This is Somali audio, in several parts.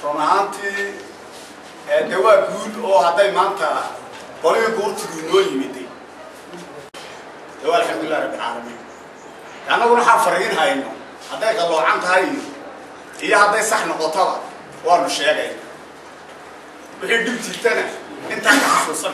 رونانتي دواء جود أو هذا ما أنت قالوا يقول تقولوا يمدي دواء الحمد لله رب العالمين أنا أقول حافرين هاي إنه هذا قالوا عنك هاي هي هذا صح نقطة وأنا مش شايف بحيث تلتنا أنت حاسس صدق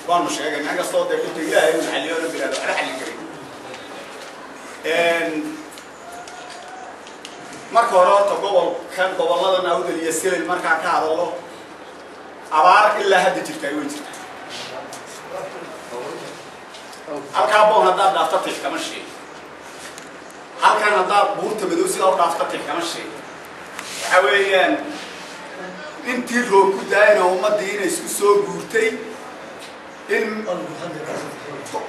وأنا مش شايف أنا قصدي قلت إياه من عليون بلاد على حل كريم marka hore gobol kan gobolada naawda iyo silil marka ka hadalo abaar ilaa hadda jirtay way jirtay halka boo hada dhaafta kama shay halkan hada buurta madow sida dhaafta kama shay waxa weeyaan intii roob ku daayna ummadii isku soo guurtay in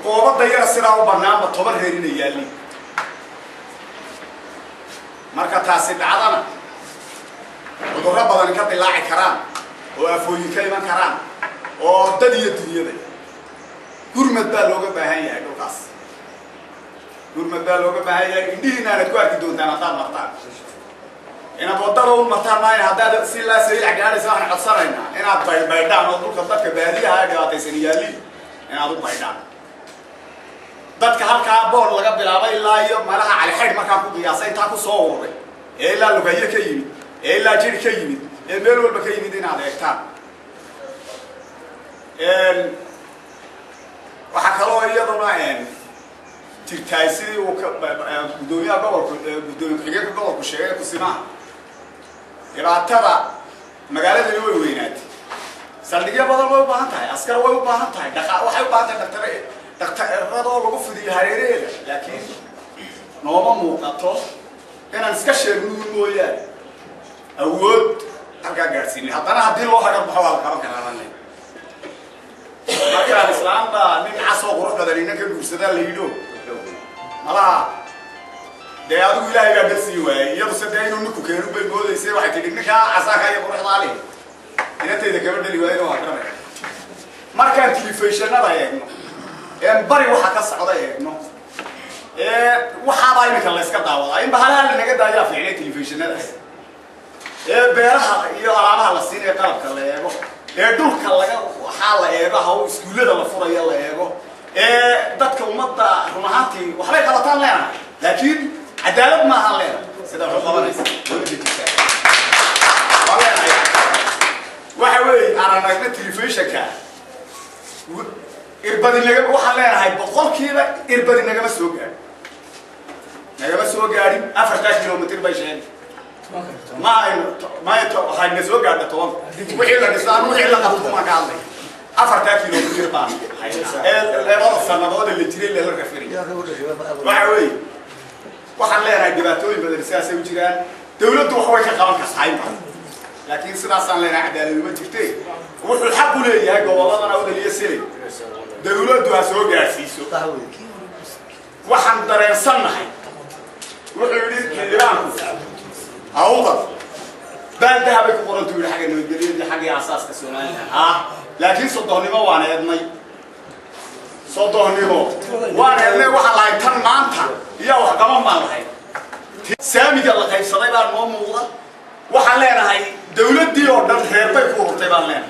qoobada yar sida u banaanba toban reerina yaali marka taasi dhacdana cudurro badan ka dilaaci karaan oo afooyin ka iman karaan oo dad iyo dunyada gurmad baa looga baahan yahay dhulkaas gurmad baa looga baahan yahay indhihiina aad ku arki doontaan hadaad martaan inaad wadada u martaan maayo haddaad si la sayil cagaaraysa waxaan codsanaynaa inaad baydhaan oo dhulka dadka baadiyaha dhibaataysan yaaliin inaad u baydhaan dadka halkaa boor laga bilaabay ilaa iyo malaha cali xidh markaa ku qiyaasay intaa ku soo ururay ee ilaa lugaye ka yimid ee ilaa jir ka yimid ee meel walba ka yimid inaad eegtaan waxa kaloo iyaduna jirtay sidii uu gudoomiyaha gobolka gudoomiye ku-xigeenka gobolku sheegay kusimaha dhibaatada magaalada way weynaatay saldhigyo badan way u baahan tahay askar way u baahan tahay waxay u baahan tahay dhaqtarrada lagu fidiyo hareeraheeda laakiin nooma muuqato inaan iska sheegno mooyaane awood halkaa gaadhsiinin haddana haddii loo hagar baxo waa la qaban karaa markaan islaamba nin casoo qurux badan ina ka guursadaa la yidho malaha dee adigu ilaahay baa garsii waayey iyadu se dee inuu ninku keenu bay moodaysay waxay tidhi ninkaa casaaka iyo quruxdaa leh inantayda kama dheli waayo waa garanaya markaan telefishinada eegno bari waxa ka socda eegno waxa baa imika la iska daawadaa in bahalaha la naga daayaa fiicnay telefishinadaas beeraha iyo alaabaha la siinay qalabka la eego dhulka laga waxa la eego haw iskuulada la furayo la eego dadka ummadda run ahaantii waxbay qabataan leenahay laakiin cadaalad ma aha leenahay sida wax qabanaysa waxa weeye aragna telefishinka irbadi naga waxaan leenahay boqolkiiba irbadi nagama soo gaadhin 4 kilomitir bay sheegay ما هاي نسوق قاعدة طوال وحيل الإسلام وحيل القبض ما قال لي 4 كيلومتر بان الأمر السنوات اللي تري اللي الرفري وعوي وحنا هاي دباتوي بدل سياسة وجيران دولة وحوي كقرن كصحيح لكن سناسان لنا عدالة ما تفتي والحق لي يا جوالنا أنا أقول لي يسير دولة سوق عسيسو وحن درسنا هاي وحولي كلام أوضح بعد ده بيكون قرنتو ولا حاجة نودي دي حاجة أساس كسونالها لكن صدقني ما وانا يدمي صدقني وانا يدمي واحد لا يتم مانتا يا واحد كمان ما له سامي قال لك هاي صدق بقى مو موضة واحد لنا هاي دولة دي أردن خير بيكون تبان لنا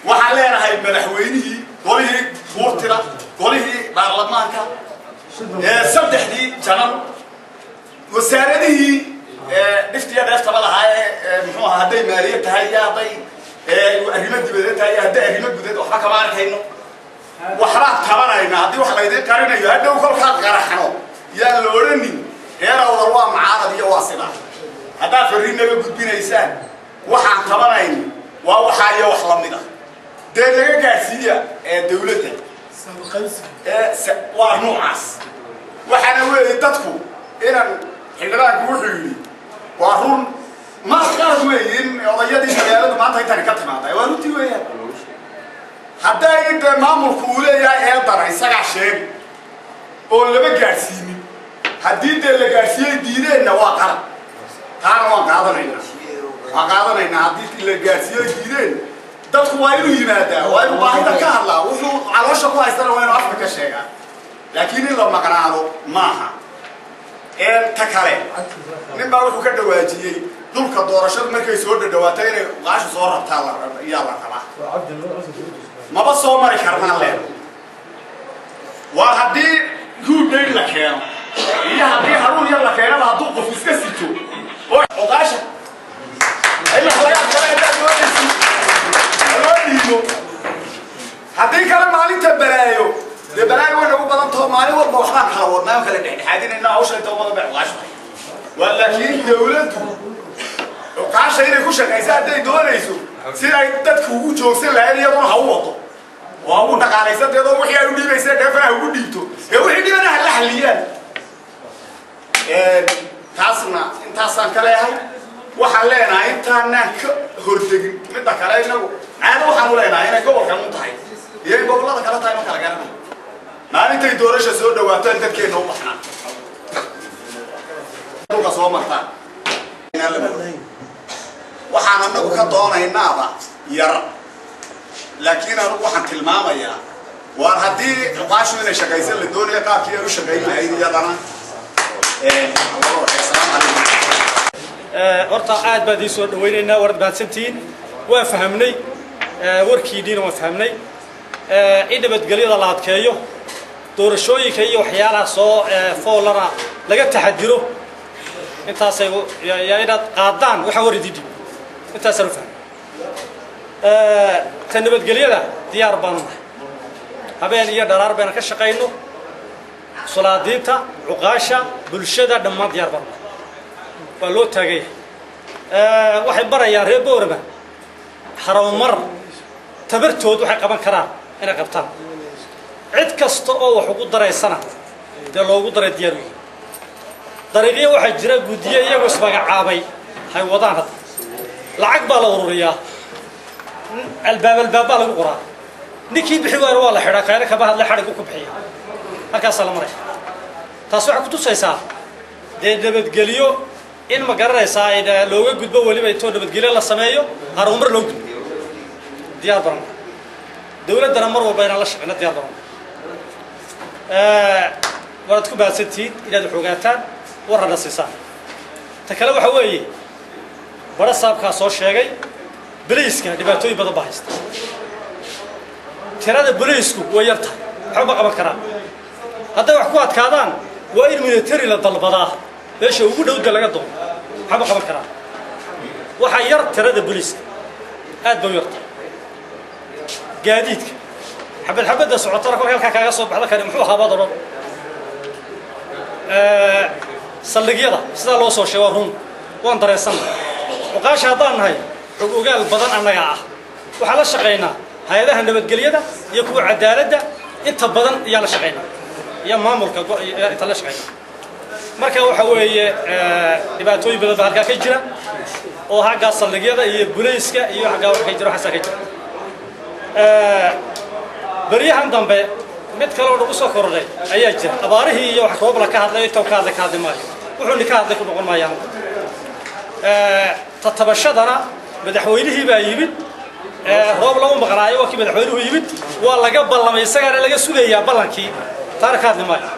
واحد لنا هاي ملحوينه قوله بورتلا قوله برلمانكا سبدح دي جنم وسارده دفتي هذا استبلا هاي محوها هدي مالية هاي يا طي الرماد بدت هاي هدي الرماد بدت وحنا كمان هينو وحنا كمان هينا هدي وحنا يدين كارينا يهدي وكل خال جرحنا يا لورني هنا والله معارض يا واصلة هذا في الرماد بيجود بينا إنسان وحنا كمان هينو وحاجة وحلا منها ده اللي جالسية دولته ونوعس وحنا ويدتكو هنا حلقان كوحيني وارون ما قال وين قضيتي مجالات ما انت كتبت معايا وانتي وين حتى انت مامور كوله يا الدر اسغا شيغ oo laba gaarsiin hadii de la gaarsiiyay diideenna waa qaran taana waan qaadanayna hadii la gaarsiiyay diideen dadku waa inuu yimaadaa waa inuu baahida ka hadlaa wuxuu caloosha ku haystana waa inuu afka ka sheegaa laakiin in la maqnaado maaha تكالي نبى نروح كده واجيي دول كدورشات مركز سود الدواتين وعاش صورة تالا يلا طبعا ما بس هو مري كرمان له وهدي هو دير لك يا هدي هارون يلا كينا ما هدوق في سكسيتو وقاشة إلا خلاص هدي كلام مالي تبلايو تبلايو وأنا أقول بدل توم مالي والبوحنا حاولنا وكلا حادين إنه عوش توم ما بعواش ولكن دولته وقاشة هنا كوشة كيسات دي دوليسو سيدا تدخل جوسين لأني يبون هوضو وأبو نقاليسات يدو وحي أولي بيسات دفع أولي ديتو يوحي دي أنا هلا حليان تاسنا انتاسان كلاهي وحلينا انتانا هردق مدى كلاهي عادة وحنولينا هنا قبل كان متحي يين قبل الله كلا تايما كلا قرنا ما انتي دورش سود دواتان تدكي نو بحنا دوكا سو مرتان waxaan anagu ka doonaynaa yar laakiin anigu waxaan tilmaamayaa war hadii qaashu inay shaqaysan la doonayo qaabkii ay u shaqaynayeen iyadana horta aad baad ii soo dhaweynaynaa warad baadsantiin waa fahamnay warkiidiina waa fahamnay in nabadgelyada la adkeeyo doorashooyinka iyo waxyaalaha soo foolana laga taxadiro intaasay inaad qaadaan waxa warididi انت سرفه تنبت قليلا ديار بانه هبين يا درار بين كشقينو صلاديتا عقاشة بلشدة دم ديار بانه ولو تاجي واحد برا يا ريبو ربع حرام مر تبرتود وحق قبل كرار أنا قبطان عد كستو وحقود دري السنة ده لو قدر دياري طريقية واحد جرا جودية يجوز بقى عابي هاي وضعها العقبة الأورية الباب القرى نكي بحوار والله حرق أنا كبه الله حرق وكبحية هكذا سلام عليك تاسوع كتو سيسا ده بتقليو إن ما قرر يسا إذا لو جد بولي بيتون بتقلي الله سمايو هرمر لو ديار برام دولة درمر وبين الله شقنا ديار برام ورتكو بعد 60 إلى الحوجاتان ورا السيسان تكلموا حوالي ولا صاب كاسو شيء بوليسك دبعتوي بدو باهست ترى بوليسك ويرتها حبق بكرة هذا وحكوات كادان وإن من تري للطلبة ليش وجود وجود لقطهم حبق بكرة وحيرت ترى بوليسك هاد بيرت جديدك حب ده سعطرك وكان كاكا صوب هذا كان محوها بضرب صلقيضة سدا لو سو شوارهم وان دريسان وقاش هذان هاي وقال بدن أنا يا وحلا شقينا هذا هنبت قليدا يكون عدالة أنت بدن يلا شقينا يا مامورك أنت لا شقينا مركا وحوي دبعتوي بدل هالكا كجرا وهاجا صلقيدا يبوليسك يهاجا وحجرا حسا كجرا بريحان ضمبي مد كلو دغ soo kordhay ayaa jira abaarihi iyo wax roob la ka hadlay inta ka hadmaayo wuxuu ka hadlay ku noqon maayaan tatabashadana madaxweynihii baa yimid roob lagu maqnaayo waa kii madaxweynuhu yimid waa laga ballamay isagana laga sugayaa ballankii taarika hadmaayo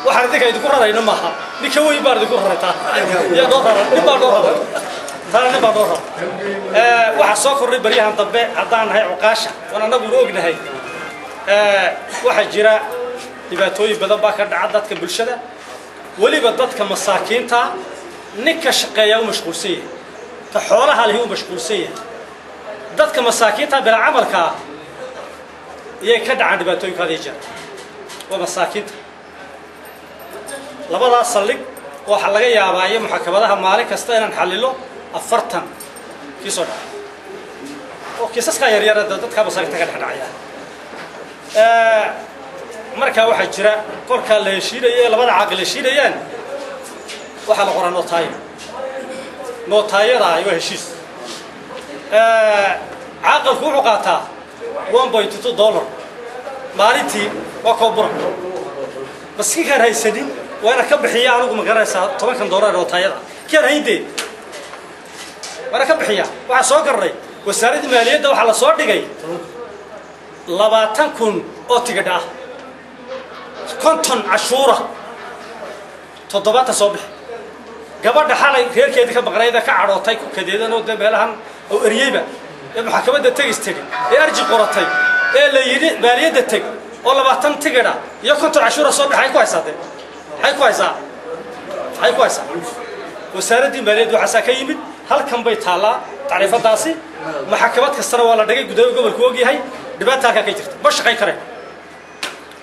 waxaan idinka idinku rarayna maaha ninka way baad idinku raraytaa ya doorar nibaa doorar taana nibaa doorar waxa soo kordhay bariyahan dambe haddaan nahay cuqaasha wana anagu ognahay waxa jira dhibaatooyin badan baa ka dhaca dadka bulshada waliba dadka masaakiinta ninka shaqeeya u mashquulsan yahay ka xoolaha leh u mashquulsan yahay dadka masaakiinta bil amalka iyay ka dhacaan dhibaatooyin ka jira waa masaakiinta labada salig waxa laga yaabaa in maxkamadaha maalin kasta inaan xalilo 40 kiiso dhac oo kiisaska yar yar dadka masaakiinta ka dhacaya marka waxa jira korka la heshiinayay labada aqal heshiinayaan waxa la qoran nootaayada ay heshiis aqalku wuxuu qaataa $1.2 maalintii waa koobur bas kii ka haysadin waana ka bixiya anigu ma garanaysaa $10 nootaayada keen hayde waana ka bixiya waxa soo garay wasaaradda maaliyadda waxa la soo dhigay 20,000 oo tigidh ah konton cashuura 7 soo bixi gabadha xalay reerkeedii ka maqnayda ka cadhootay ku kadeedan oo meelahan oo eriyeyba ee maxkamadda tagistay ee arji qoratay ee la yiri baaliyada tag oo 20 tigidha iyo konton cashuura soo dhaxay ku haysaatay hay ku haysaa wasaaradii maaliyadda waxa ka yimid halkan bay taalaa taariifadaasi maxkamad kastana waa la dhigay gudoomiyaha gobolka og yahay dhibaato halka ka jirta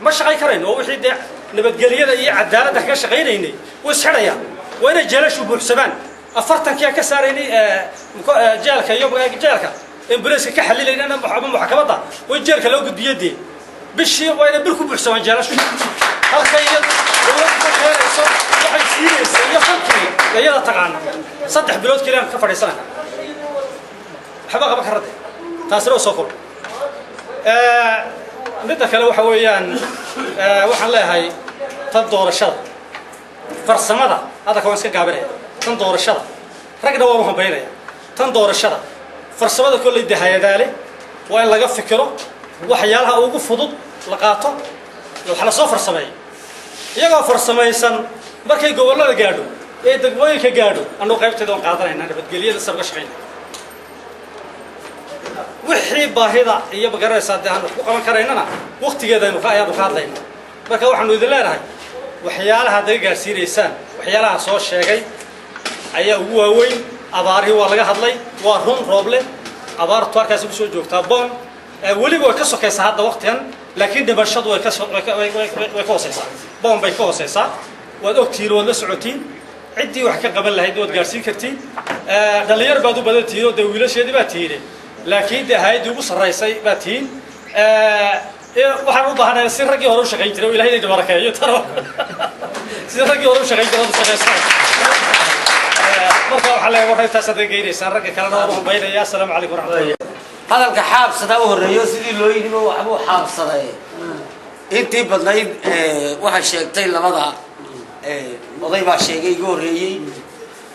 ma shaqay kareen oo wixii nabadgelyada iyo cadaaladda ka shaqeynayay way xiraya وأنا جالس وبحسبان أفرتن كيا كسرني جالك يوم جالك إمبريس كحلي لأن أنا محكمة وجالك لو قد بيدي بالشيء وأنا بركب بحسبان جالس هالخير يلا تقعنا صدح بلود كلام كفر سنة حباك بكرة تاسرو سكر ندك لو حويان وحلا هاي تدور الشر فرسمada هذا كمان سك قابله تندور الشرع رجل وهم بينه تندور الشرع فرسمada كل اللي ده ذلك وإن لقى فكره وحيالها أوقف فضود لقاطه لو حلا صفر سماي يجا فرسماي سن بركي جوال لا جادو إيه دقوي كجادو أنا قابلت دون قاطرين أنا بتقولي لسه بقشعين وحي باهدا هي بقرر صدقها وكمان كرينا وقت جدا نخايا بخاطين بركي وحنا يدلنا هاي waxyaalaha day gaarsiinaysan waxyaalaha soo sheegay ayaa ugu waaweyn abaarihii waa laga hadlay waa run rooble abaartu halkaas ku soo joogtaa boon waliba way ka sokaysaa hadda waqtigan laakiin dhibashadu way ka hooseysaa boon bay ka hooseysaa waad ogtiin oo la socotiin cidii wax ka qaban lahayd waad gaarsiin kartiin dhalinyar baad u badantiin oo wiilasheedii baa tiireen laakiin hay'adii ugu sareysay baa tiin waxaan u baahanahay si ragii hore u shaqeyn jiray oo Ilaahay idin barakeeyo taro si ragii hore u shaqeyn jiray oo shaqeysay marka waxa la wareey taas aad geynaysan ragga kale oo u baynaya assalaamu calaykum waraxmatullaahi hadalka xaabsada u horeeyo sidii loo yiri waxba xaabsaday intii badnayd waxa sheegtay labada oday baa sheegay igu horeeyay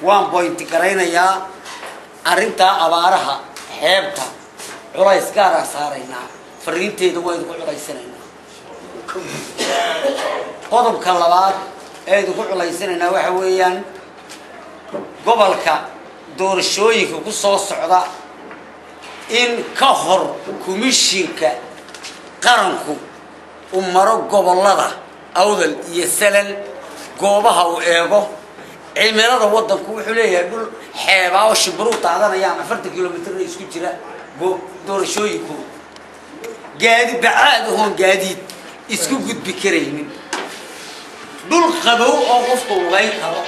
waan point gareynayaa arinta abaaraha xeebta culays gaar ah saaraynaa fariinteedu way ku culaysanayna qodobka labaad ee ku culaysanayna waxa weeyaan gobolka doorashooyinka ku soo socda in ka hor komishinka qaranku uu maro gobolada awdal iyo salal goobaha uu eego cimilada wadanku wuxuu leeyahay dhul xeebaa oo shibru taadanayaan 40 kilomitir isku jira doorashooyinku gaadi bacaad oo gaadiid isku gudbi kareynin dhul qabow oo qofku way karo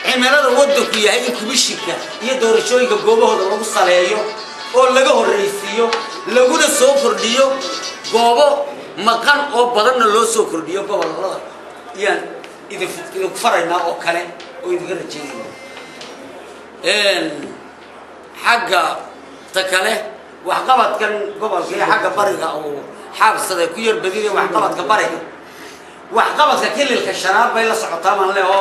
cimilada wadanku yahay in komishinka iyo doorashooyinka goobahooda lagu saleeyo oo laga horeysiyo laguna soo kordhiyo goobo maqan oo badanna loo soo kordhiyo gobolada iyaan idin farayna oo kale oo idin rajeeyo xagga takale waxqabadkan gobolka iyo xagga bariga oo xaabsada ku yar badiyay waxqabadka bariga waxqabadka kililka shanaad bay la socotaa man leeyo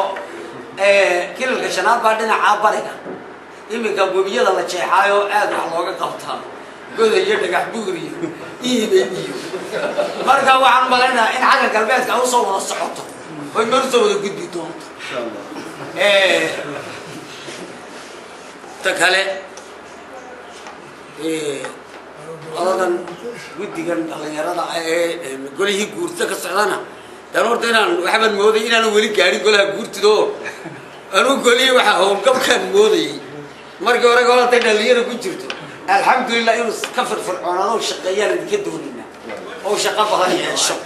kililka shanaad baa dhinaca bariga imika gobiyada la jeexaayo aad wax looga qabtaa goday iyo dhagax buuriyo iyo marka waxaan maleynayaa in xagga galbeedka uu soo wada socoto oo mar soo wada gudbi doonto insha Allah takale أردن وديكن على قولي قورت كسرنا تنورتنا وحبل مودي إن أنا ولي كاري قولها قورت دو أنا قولي وحهم كم كان مودي مرة ورا قولها تنا ليه كنترتو الحمد لله يونس كفر فرعون أنا وشقيان كدونينا أو شقفها هي الشق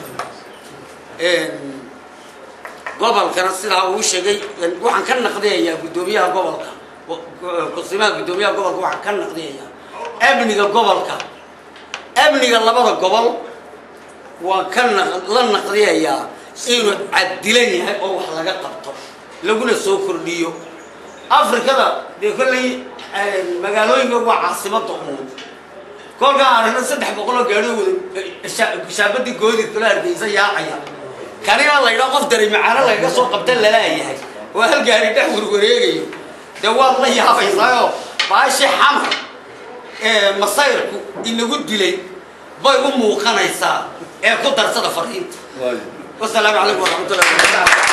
قبل كان السلعة وشقي وحن كان نقضيها يا قدوميها قبل قصيمات قدوميها قبل وحن كان نقضيها أبني القبل كا أبني اللبض القبل وكان لن نقضيها يا إنه عدلني أو حلقة قبطة لو قلنا سوكر ديو أفريقيا بيقول لي مقالوين هو عاصمة الأمم كل كان أنا صدق بقوله قالوا شابتي قولي كلها بيزا يا عيا كان الله يلاقف دري معنا الله يقصو قبضة لا هي وهل قاري تحور وريجي ده والله يا فيصايو ماشي حمر مصيرك إنه قد لي باي أمه وخنا يسا كنت أرسل فريد والسلام عليكم ورحمة الله وبركاته.